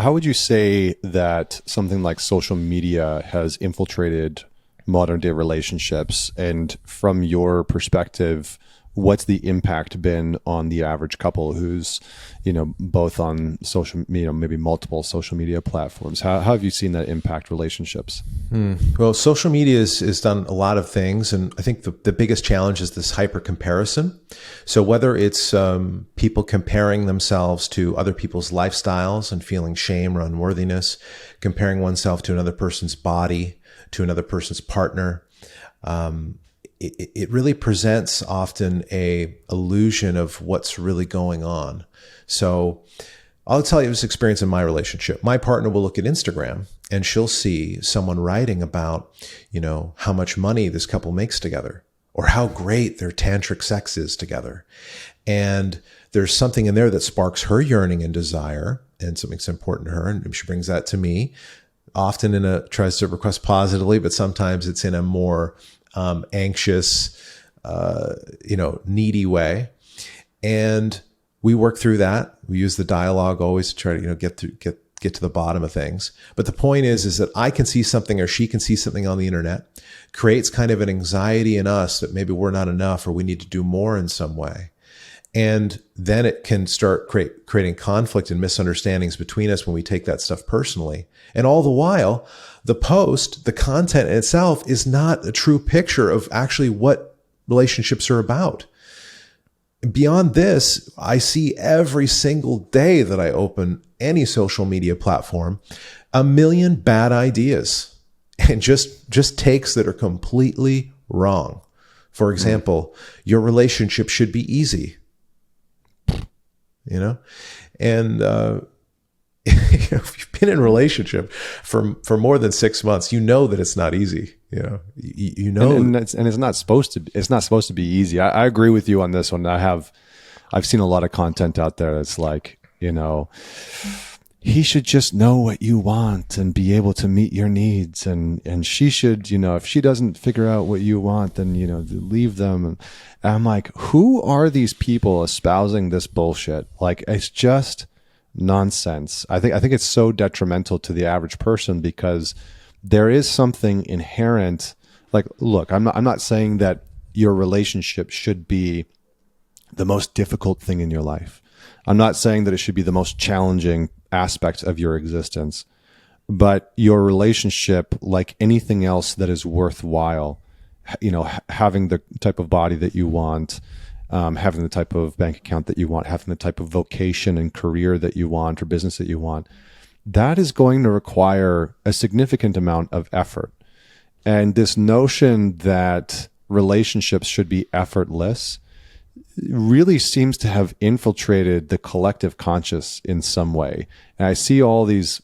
how would you say that something like social media has infiltrated modern day relationships? And from your perspective, what's the impact been on the average couple who's, both on social, maybe multiple social media platforms? How have you seen that impact relationships? Well, social media has done a lot of things. And I think the biggest challenge is this hyper comparison. So whether it's people comparing themselves to other people's lifestyles and feeling shame or unworthiness, comparing oneself to another person's body, to another person's partner, it really presents often a illusion of what's really going on. So I'll tell you this experience in my relationship. My partner will look at Instagram and she'll see someone writing about, how much money this couple makes together or how great their tantric sex is together. And there's something in there that sparks her yearning and desire and something that's important to her. And she brings that to me, often tries to request positively, but sometimes it's in a more anxious, needy way. And we work through that. We use the dialogue always to try to, get to the bottom of things. But the point is that I can see something or she can see something on the internet, creates kind of an anxiety in us that maybe we're not enough or we need to do more in some way. And then it can start creating conflict and misunderstandings between us when we take that stuff personally. And all the while, the post, the content itself is not a true picture of actually what relationships are about. Beyond this, I see every single day that I open any social media platform, a million bad ideas and just takes that are completely wrong. For example, your relationship should be easy. And if you've been in a relationship for more than 6 months, that it's not easy. And it's not supposed to be easy. I agree with you on this one. I've seen a lot of content out there that's like, he should just know what you want and be able to meet your needs. And she should, if she doesn't figure out what you want, then, leave them. And I'm like, who are these people espousing this bullshit? Like, it's just nonsense. I think it's so detrimental to the average person because there is something inherent. Like, look, I'm not saying that your relationship should be the most difficult thing in your life. I'm not saying that it should be the most challenging aspect of your existence, but your relationship, like anything else that is worthwhile, having the type of body that you want, having the type of bank account that you want, having the type of vocation and career that you want or business that you want, that is going to require a significant amount of effort. And this notion that relationships should be effortless really seems to have infiltrated the collective conscious in some way. And I see all these,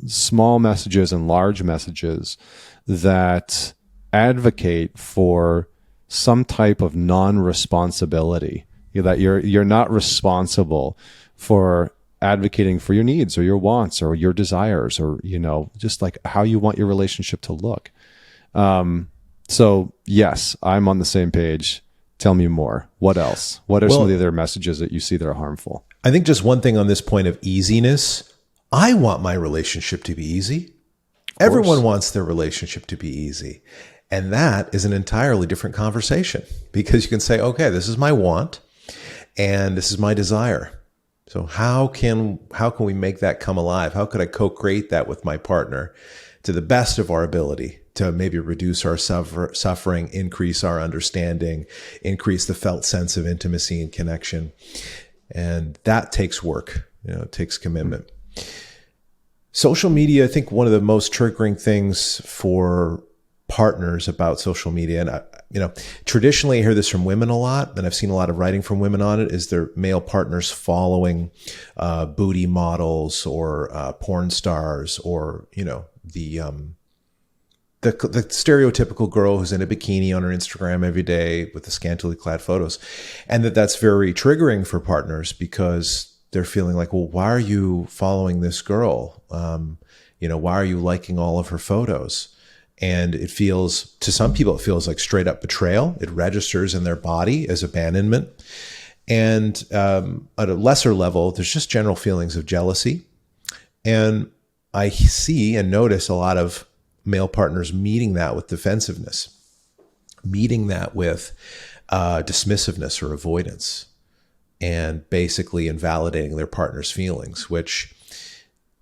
small messages and large messages that advocate for some type of non-responsibility, that you're not responsible for advocating for your needs or your wants or your desires or, just like how you want your relationship to look. So yes, I'm on the same page. Tell me more. What else? What are some of the other messages that you see that are harmful? I think just one thing on this point of easiness. I want my relationship to be easy. Everyone wants their relationship to be easy. And that is an entirely different conversation because you can say, okay, this is my want and this is my desire. So how can we make that come alive? How could I co-create that with my partner to the best of our ability to maybe reduce our suffering, increase our understanding, increase the felt sense of intimacy and connection? And that takes work, it takes commitment. Social media, I think one of the most triggering things for partners about social media, and traditionally I hear this from women a lot, and I've seen a lot of writing from women on it, is their male partners following booty models or porn stars or the stereotypical girl who's in a bikini on her Instagram every day with the scantily clad photos, and that's very triggering for partners because they're feeling like, well, why are you following this girl? Why are you liking all of her photos? And to some people, it feels like straight up betrayal. It registers in their body as abandonment. And at a lesser level, there's just general feelings of jealousy And I see and notice a lot of male partners meeting that with defensiveness, meeting that with dismissiveness or avoidance, and basically invalidating their partner's feelings, which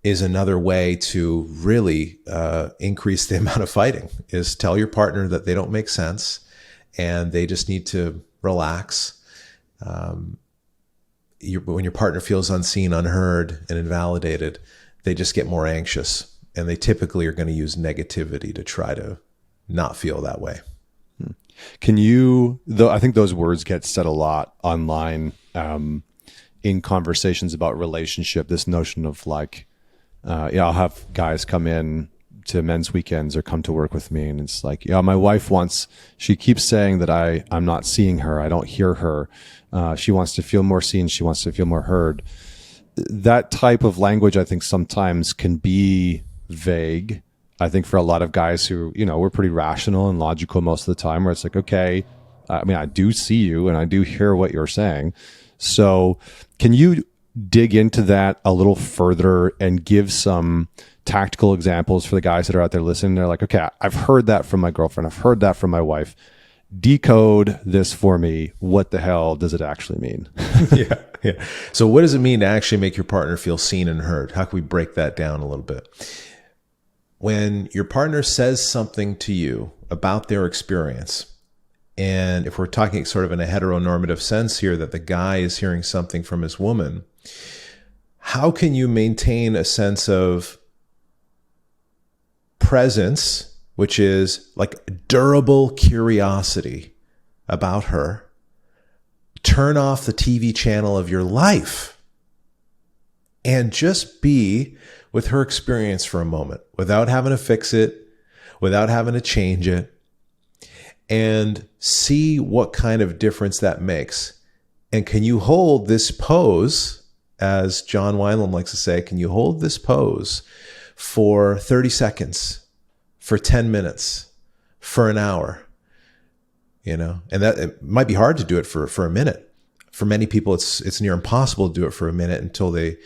is another way to really increase the amount of fighting, is tell your partner that they don't make sense and they just need to relax. When your partner feels unseen, unheard, and invalidated, they just get more anxious, and they typically are going to use negativity to try to not feel that way. Can you, though, I think those words get said a lot online in conversations about relationship, this notion of like, I'll have guys come in to men's weekends or come to work with me, and it's like, my wife she keeps saying that I'm not seeing her. I don't hear her. She wants to feel more seen. She wants to feel more heard. That type of language, I think, sometimes can be vague. I think for a lot of guys who, we're pretty rational and logical most of the time, where it's like, okay, I do see you and I do hear what you're saying. So can you dig into that a little further and give some tactical examples for the guys that are out there listening? They're like, okay, I've heard that from my girlfriend. I've heard that from my wife. Decode this for me. What the hell does it actually mean? Yeah. So what does it mean to actually make your partner feel seen and heard? How can we break that down a little bit? When your partner says something to you about their experience, and if we're talking sort of in a heteronormative sense here, that the guy is hearing something from his woman, how can you maintain a sense of presence, which is like durable curiosity about her? Turn off the TV channel of your life and just be with her experience for a moment without having to fix it, without having to change it, and see what kind of difference that makes. And can you hold this pose, as John Wineland likes to say, can you hold this pose for 30 seconds, for 10 minutes, for an hour? And that it might be hard to do it for a minute. For many people, it's near impossible to do it for a minute until they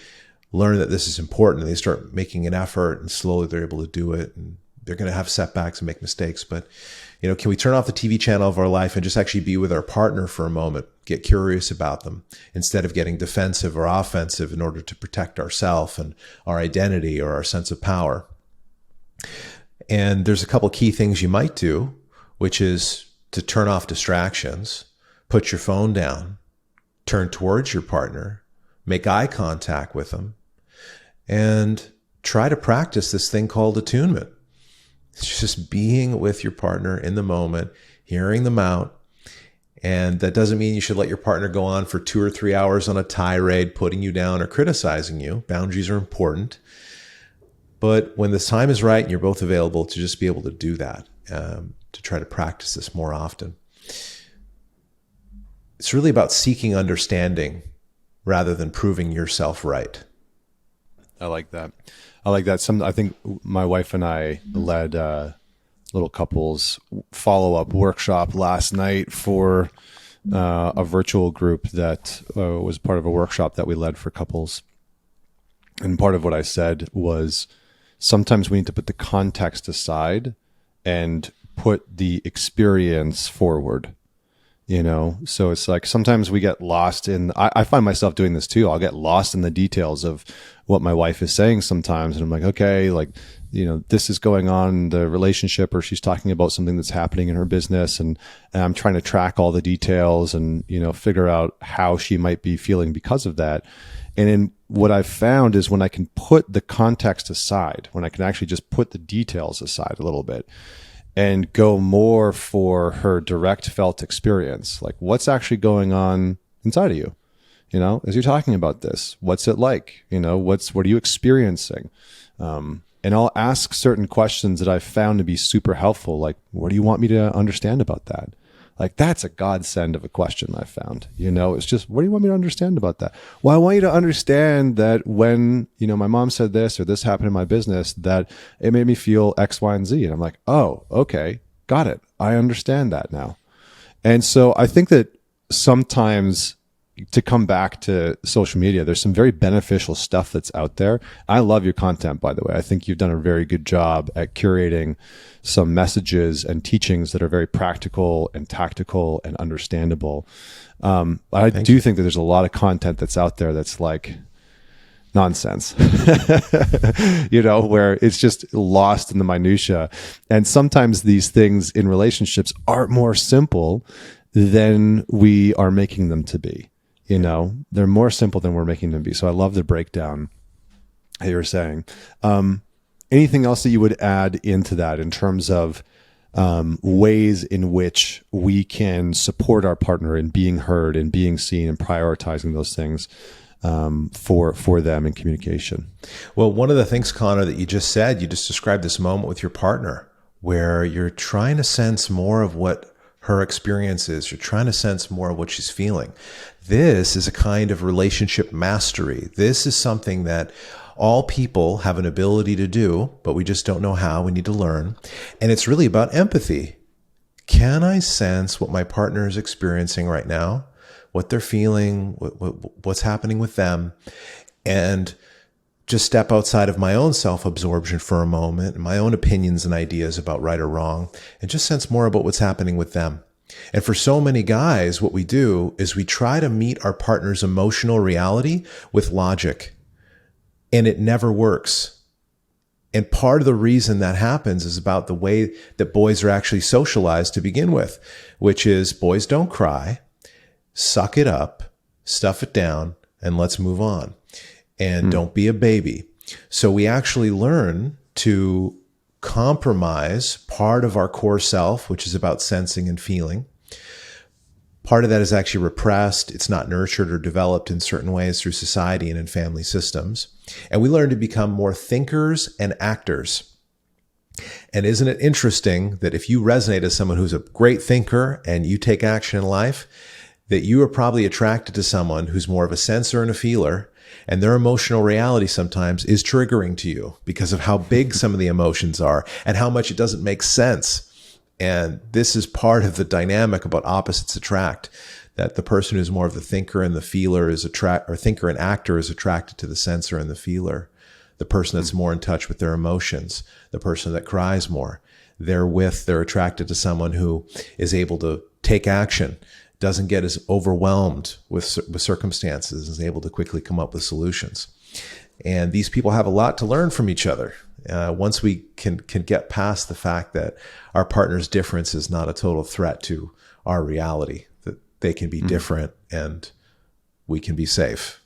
learn that this is important and they start making an effort, and slowly they're able to do it. And they're going to have setbacks and make mistakes. But, can we turn off the TV channel of our life and just actually be with our partner for a moment, get curious about them instead of getting defensive or offensive in order to protect ourselves and our identity or our sense of power? And there's a couple key things you might do, which is to turn off distractions, put your phone down, turn towards your partner, make eye contact with them, and try to practice this thing called attunement. It's just being with your partner in the moment, hearing them out. And that doesn't mean you should let your partner go on for 2 or 3 hours on a tirade, putting you down or criticizing you. Boundaries are important. But when the time is right and you're both available, to just be able to do that, to try to practice this more often. It's really about seeking understanding rather than proving yourself right. I like that. I think my wife and I led a little couples follow-up workshop last night for a virtual group that was part of a workshop that we led for couples. And part of what I said was, sometimes we need to put the context aside and put the experience forward. So it's like sometimes we get lost in, I find myself doing this too. I'll get lost in the details of what my wife is saying sometimes. And I'm like, okay, this is going on in the relationship, or she's talking about something that's happening in her business. And I'm trying to track all the details and, figure out how she might be feeling because of that. And then what I've found is when I can put the context aside, when I can actually just put the details aside a little bit, and go more for her direct felt experience. Like, what's actually going on inside of you? As you're talking about this, what's it like? What are you experiencing? And I'll ask certain questions that I've found to be super helpful. Like, what do you want me to understand about that? Like, that's a godsend of a question I found. It's just, what do you want me to understand about that? Well, I want you to understand that when, my mom said this or this happened in my business, that it made me feel X, Y, and Z. And I'm like, oh, okay, got it. I understand that now. And so I think that sometimes to come back to social media, there's some very beneficial stuff that's out there. I love your content, by the way. I think you've done a very good job at curating some messages and teachings that are very practical and tactical and understandable. I do think that there's a lot of content that's out there that's like nonsense, where it's just lost in the minutia. And sometimes these things in relationships are more simple than we are making them to be. They're more simple than we're making them be. So I love the breakdown that you were saying. Anything else that you would add into that in terms of ways in which we can support our partner in being heard and being seen and prioritizing those things for them in communication? Well, one of the things, Connor, that you just described this moment with your partner where you're trying to sense more of what her experience is. You're trying to sense more of what she's feeling. This is a kind of relationship mastery. This is something that all people have an ability to do, but we just don't know how. We need to learn. And it's really about empathy. Can I sense what my partner is experiencing right now, what they're feeling, what's happening with them, and just step outside of my own self-absorption for a moment, and my own opinions and ideas about right or wrong, and just sense more about what's happening with them. And for so many guys, what we do is we try to meet our partner's emotional reality with logic, and it never works. And part of the reason that happens is about the way that boys are actually socialized to begin with, which is boys don't cry, suck it up, stuff it down, and let's move on. And don't be a baby. So we actually learn to compromise part of our core self, which is about sensing and feeling. Part of that is actually repressed. It's not nurtured or developed in certain ways through society and in family systems. And we learn to become more thinkers and actors. And isn't it interesting that if you resonate as someone who's a great thinker and you take action in life, that you are probably attracted to someone who's more of a sensor and a feeler, and their emotional reality sometimes is triggering to you because of how big some of the emotions are and how much it doesn't make sense. And this is part of the dynamic about opposites attract, that the person who's more of the thinker and the feeler or thinker and actor is attracted to the sensor and the feeler. The person that's more in touch with their emotions, the person that cries more, they're attracted to someone who is able to take action, doesn't get as overwhelmed with circumstances, is able to quickly come up with solutions. And these people have a lot to learn from each other. Once we can get past the fact that our partner's difference is not a total threat to our reality, that they can be different and we can be safe,